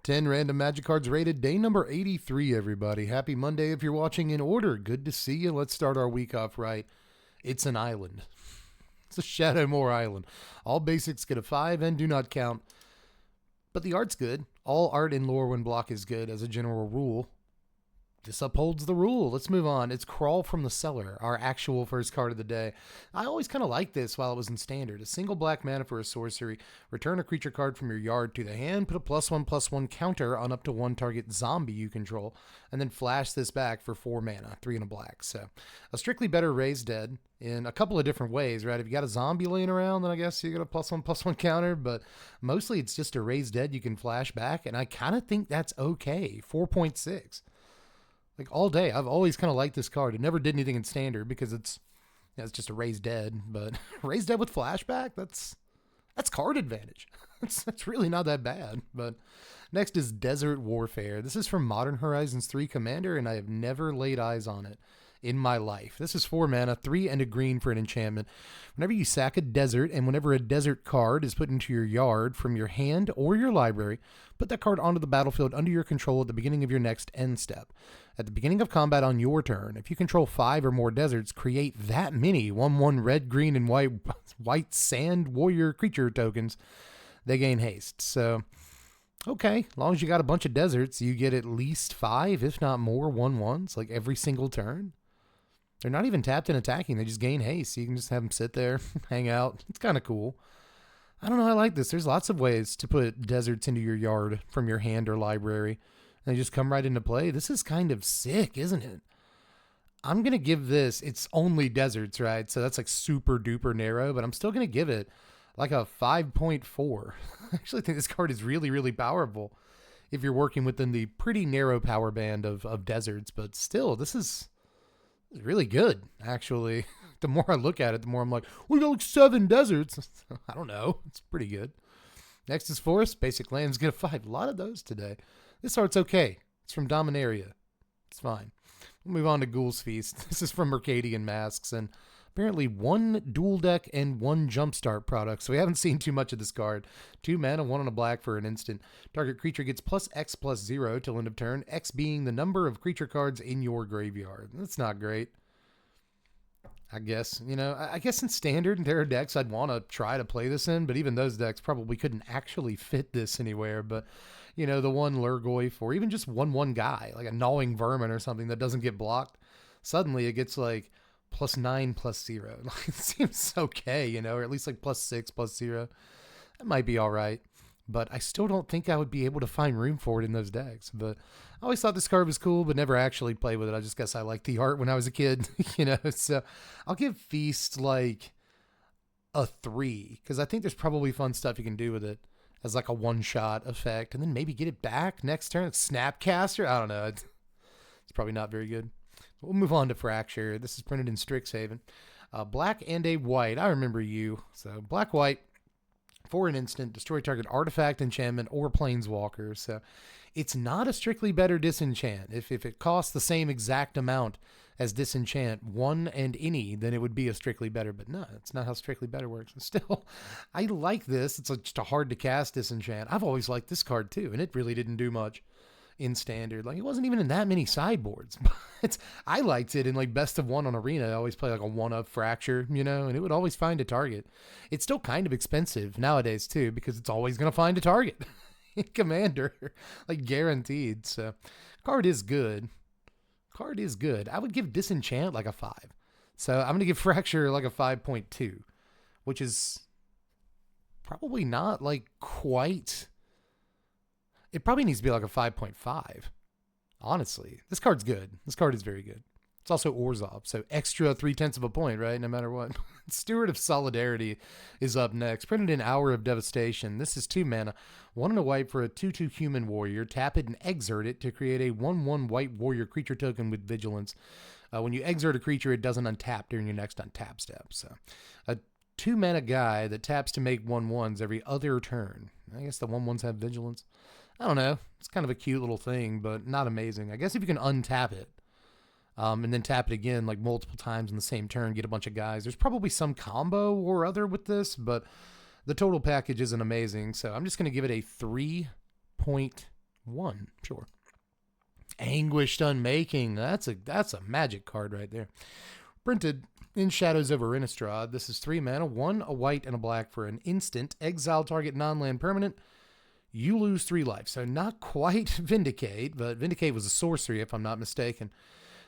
10 random magic cards rated, day number 83, everybody. Happy Monday if you're watching in order. Good to see you. Let's start our week off right. It's an island. It's a Shadowmoor island. All basics get a 5 and do not count. But the art's good. All art in lore when block is good as a general rule. This upholds the rule. Let's move on. It's Crawl from the Cellar, our actual first card of the day. I always kind of liked this while it was in standard. A single black mana for a sorcery. Return a creature card from your yard to the hand. Put a +1/+1 counter on up to one target zombie you control. And then flash this back for 4 mana, 3 and a black. So a strictly better raise dead in a couple of different ways, right? If you got a zombie laying around, then I guess you got a +1/+1 counter. But mostly it's just a raise dead you can flash back. And I kind of think that's okay. 4.6. Like all day, I've always kind of liked this card. It never did anything in standard because it's just a raised dead. But raised dead with flashback, that's card advantage. That's really not that bad. But next is Desert Warfare. This is from Modern Horizons 3 Commander, and I have never laid eyes on it in my life. This is 4 mana, 3 and a green for an enchantment. Whenever you sack a desert, and whenever a desert card is put into your yard from your hand or your library, put that card onto the battlefield under your control at the beginning of your next end step. At the beginning of combat on your turn, if you control 5 or more deserts, create that many 1/1 red, green, and white sand warrior creature tokens. They gain haste. So, okay, as long as you got a bunch of deserts, you get at least 5, if not more, 1/1s, like every single turn. They're not even tapped and attacking. They just gain haste. So you can just have them sit there, hang out. It's kind of cool. I don't know. I like this. There's lots of ways to put deserts into your yard from your hand or library. And they just come right into play. This is kind of sick, isn't it? I'm going to give this, it's only deserts, right? So that's like super duper narrow, but I'm still going to give it like a 5.4. I actually think this card is really, really powerful if you're working within the pretty narrow power band of deserts. But still, this is really good, actually. The more I look at it, the more I'm like, we got like 7 deserts. I don't know. It's pretty good. Next is Forest. Basic lands get a 5. A lot of those today. This art's okay. It's from Dominaria. It's fine. We'll move on to Ghoul's Feast. This is from Mercadian Masks, and apparently 1 dual deck and 1 jumpstart product, so we haven't seen too much of this card. 2 mana, 1 on a black for an instant. Target creature gets +X+0 till end of turn, X being the number of creature cards in your graveyard. That's not great. I guess, I guess in standard, there are decks I'd want to try to play this in, but even those decks probably couldn't actually fit this anywhere. But, the one Lurgoyf or even just 1/1 guy, like a Gnawing Vermin or something that doesn't get blocked, suddenly it gets like +9/+0. Like, it seems okay, or at least like +6/+0. That might be all right. But I still don't think I would be able to find room for it in those decks. But I always thought this card was cool, but never actually played with it. I just guess I liked the art when I was a kid, So I'll give Feast like a 3, because I think there's probably fun stuff you can do with it as like a one-shot effect, and then maybe get it back next turn. Snapcaster? I don't know. It's probably not very good. We'll move on to Fracture. This is printed in Strixhaven. Black and a white. I remember you. So black-white. For an instant, destroy target artifact, enchantment, or planeswalker. So it's not a strictly better disenchant. If it costs the same exact amount as disenchant, 1 and any, then it would be a strictly better. But no, it's not how strictly better works. And still, I like this. It's just a hard to cast disenchant. I've always liked this card too, and it really didn't do much in standard. Like, it wasn't even in that many sideboards. But I liked it in like best of 1 on Arena. I always play like a 1-up Fracture, and it would always find a target. It's still kind of expensive nowadays too, because it's always going to find a target in Commander, like guaranteed. So card is good. I would give Disenchant like a 5. So I'm going to give Fracture like a 5.2, which is probably not like quite. It probably needs to be like a 5.5. Honestly, this card's good. This card is very good. It's also Orzhov, so extra 0.3 of a point, right? No matter what. Steward of Solidarity is up next. Printed in Hour of Devastation. This is 2 mana, 1 and a white for a 2/2 human warrior. Tap it and exert it to create a 1/1 white warrior creature token with vigilance. When you exert a creature, it doesn't untap during your next untap step. So a 2 mana guy that taps to make 1/1s every other turn. I guess the 1/1s have vigilance. I don't know. It's kind of a cute little thing, but not amazing. I guess if you can untap it, and then tap it again like multiple times in the same turn, get a bunch of guys. There's probably some combo or other with this, but the total package isn't amazing. So I'm just going to give it a 3.1. 1, sure. Anguished Unmaking. That's a magic card right there. Printed in Shadows over Innistrad. This is 3 mana, 1 a white and a black for an instant. Exile target non-land permanent. You lose 3 life. So not quite Vindicate, but Vindicate was a sorcery if I'm not mistaken.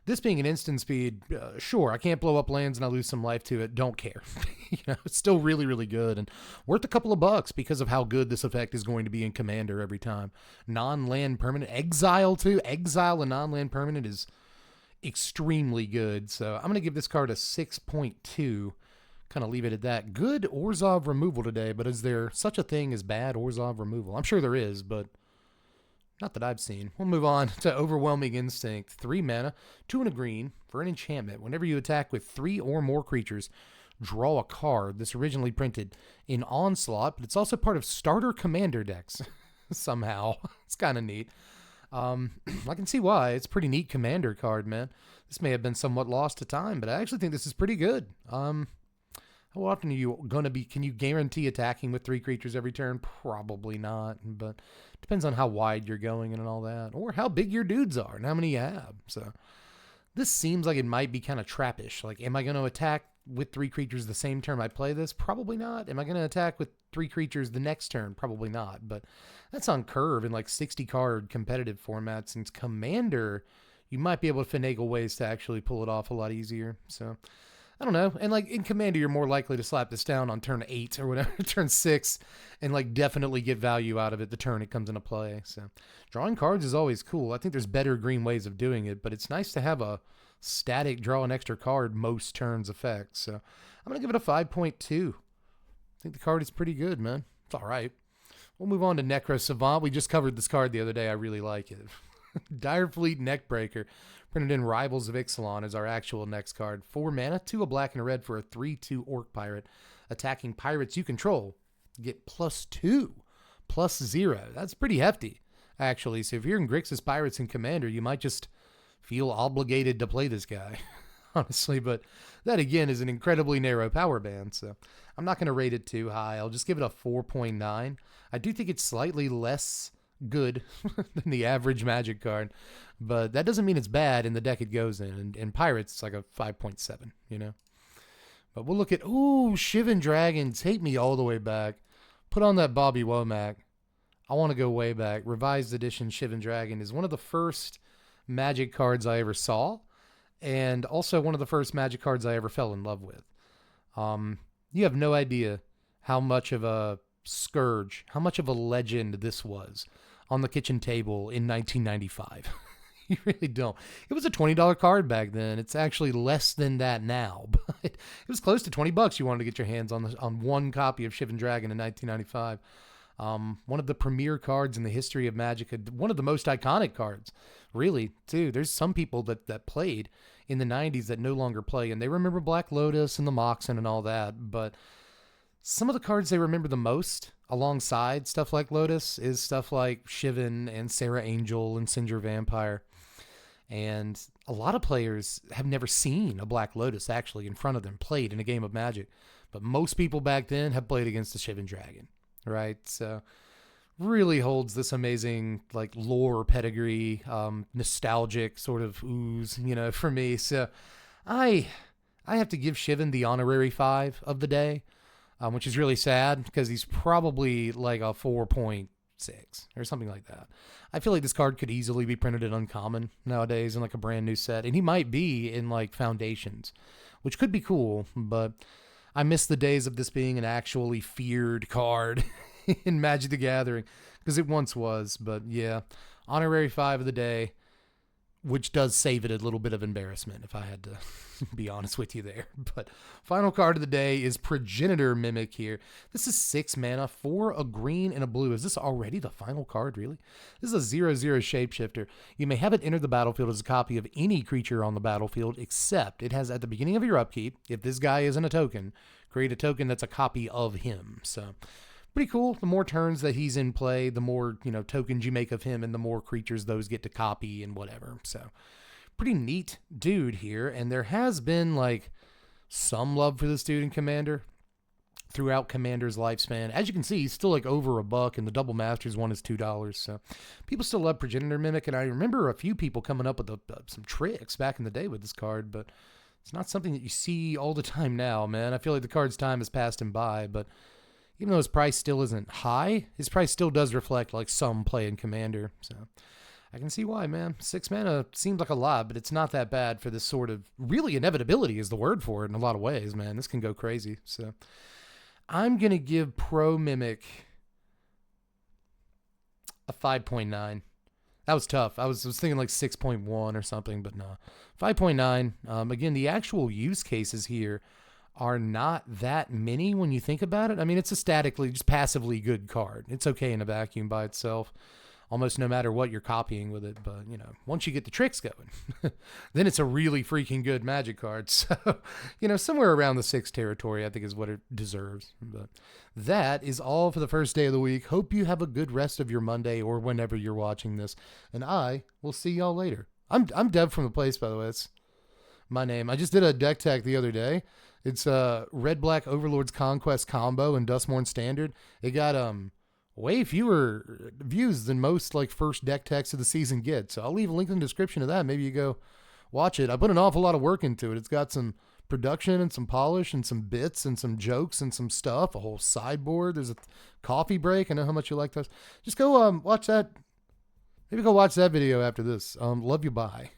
This being an instant speed, sure, I can't blow up lands and I lose some life to it. Don't care. It's still really, really good and worth a couple of bucks because of how good this effect is going to be in Commander every time. Non-land permanent. Exile, too. Exile a non-land permanent is extremely good. So I'm going to give this card a 6.2. Kind of leave it at that. Good Orzhov removal today, but is there such a thing as bad Orzhov removal? I'm sure there is, but not that I've seen. We'll move on to Overwhelming Instinct. 3 mana, 2 and a green for an enchantment. Whenever you attack with 3 or more creatures, draw a card. This originally printed in Onslaught, but it's also part of starter commander decks somehow. It's kind of neat. I can see why. It's a pretty neat commander card, man. This may have been somewhat lost to time, but I actually think this is pretty good. How often are you going to be... Can you guarantee attacking with 3 creatures every turn? Probably not, but depends on how wide you're going and all that, or how big your dudes are and how many you have. So this seems like it might be kind of trappish. Like, am I going to attack with 3 creatures the same turn I play this? Probably not. Am I going to attack with 3 creatures the next turn? Probably not, but that's on curve in like 60-card competitive formats. Since Commander, you might be able to finagle ways to actually pull it off a lot easier. So I don't know. And like in Commander, you're more likely to slap this down on turn 8 or whatever, turn 6, and like definitely get value out of it the turn it comes into play. So drawing cards is always cool. I think there's better green ways of doing it, but it's nice to have a static draw an extra card most turns effect. So I'm going to give it a 5.2. I think the card is pretty good, man. It's all right. We'll move on to Necro Savant. We just covered this card the other day. I really like it. Direfleet Neckbreaker. Printed in Rivals of Ixalan is our actual next card. 4 mana, 2 a black and a red for a 3/2 Orc Pirate. Attacking pirates you control. Get +2, +0. That's pretty hefty, actually. So if you're in Grixis Pirates and Commander, you might just feel obligated to play this guy, honestly. But that, again, is an incredibly narrow power band, so I'm not going to rate it too high. I'll just give it a 4.9. I do think it's slightly less good than the average Magic card, but that doesn't mean it's bad in the deck it goes in. And in Pirates, it's like a 5.7, you know? But we'll look at, ooh, Shivan Dragon. Take me all the way back. Put on that Bobby Womack. I want to go way back. Revised edition Shivan Dragon is one of the first Magic cards I ever saw, and also one of the first Magic cards I ever fell in love with. You have no idea how much of a scourge, how much of a legend this was on the kitchen table in 1995. You really don't. It was a $20 card back then. It's actually less than that now, but it was close to $20 you wanted to get your hands on one copy of Shivan Dragon in 1995. One of the premier cards in the history of Magic, one of the most iconic cards, really, too. There's some people that played in the 90s that no longer play, and they remember Black Lotus and the Moxen and all that, but some of the cards they remember the most, alongside stuff like Lotus, is stuff like Shivan and Sarah Angel and Cinder Vampire. And a lot of players have never seen a Black Lotus actually in front of them played in a game of Magic. But most people back then have played against the Shivan Dragon, right? So really holds this amazing like lore pedigree, nostalgic sort of ooze, you know, for me. So I have to give Shivan the honorary 5 of the day. Which is really sad because he's probably like a 4.6 or something like that. I feel like this card could easily be printed in Uncommon nowadays in like a brand new set. And he might be in like Foundations, which could be cool, but I miss the days of this being an actually feared card in Magic the Gathering because it once was. But yeah, honorary 5 of the day, which does save it a little bit of embarrassment if I had to be honest with you there. But final card of the day is Progenitor Mimic here. This is 6 mana, 4 a green and a blue. Is this already the final card, really? This is a 0/0 shapeshifter. You may have it enter the battlefield as a copy of any creature on the battlefield, except it has at the beginning of your upkeep, if this guy isn't a token, create a token that's a copy of him. So pretty cool. The more turns that he's in play, the more, you know, tokens you make of him and the more creatures those get to copy and whatever. So pretty neat dude here. And there has been like some love for this dude in Commander. throughout Commander's lifespan. As you can see, he's still like over $1, and the Double Masters one is $2. So people still love Progenitor Mimic, and I remember a few people coming up with some tricks back in the day with this card, but it's not something that you see all the time now, man. I feel like the card's time has passed him by, but even though his price still isn't high, his price still does reflect like some play in Commander. So I can see why, man. 6 mana seems like a lot, but it's not that bad for this sort of, really inevitability is the word for it in a lot of ways, man. This can go crazy. So I'm going to give Pro Mimic a 5.9. That was tough. I was thinking like 6.1 or something, but no. 5.9. Again, the actual use cases here are not that many when you think about it. I mean, it's a statically, just passively good card. It's okay in a vacuum by itself, almost no matter what you're copying with it. But, you know, once you get the tricks going, then it's a really freaking good Magic card. So, you know, somewhere around the 6 territory, I think is what it deserves. But that is all for the first day of the week. Hope you have a good rest of your Monday or whenever you're watching this. And I will see y'all later. I'm Dev from the place, by the way. It's my name. I just did a deck tech the other day. It's a Red-Black Overlord's Conquest combo and Dustmorn Standard. It got way fewer views than most like first deck techs of the season get. So I'll leave a link in the description of that. Maybe you go watch it. I put an awful lot of work into it. It's got some production and some polish and some bits and some jokes and some stuff, a whole sideboard. There's a coffee break. I know how much you like those. Just go watch that. Maybe go watch that video after this. Love you. Bye.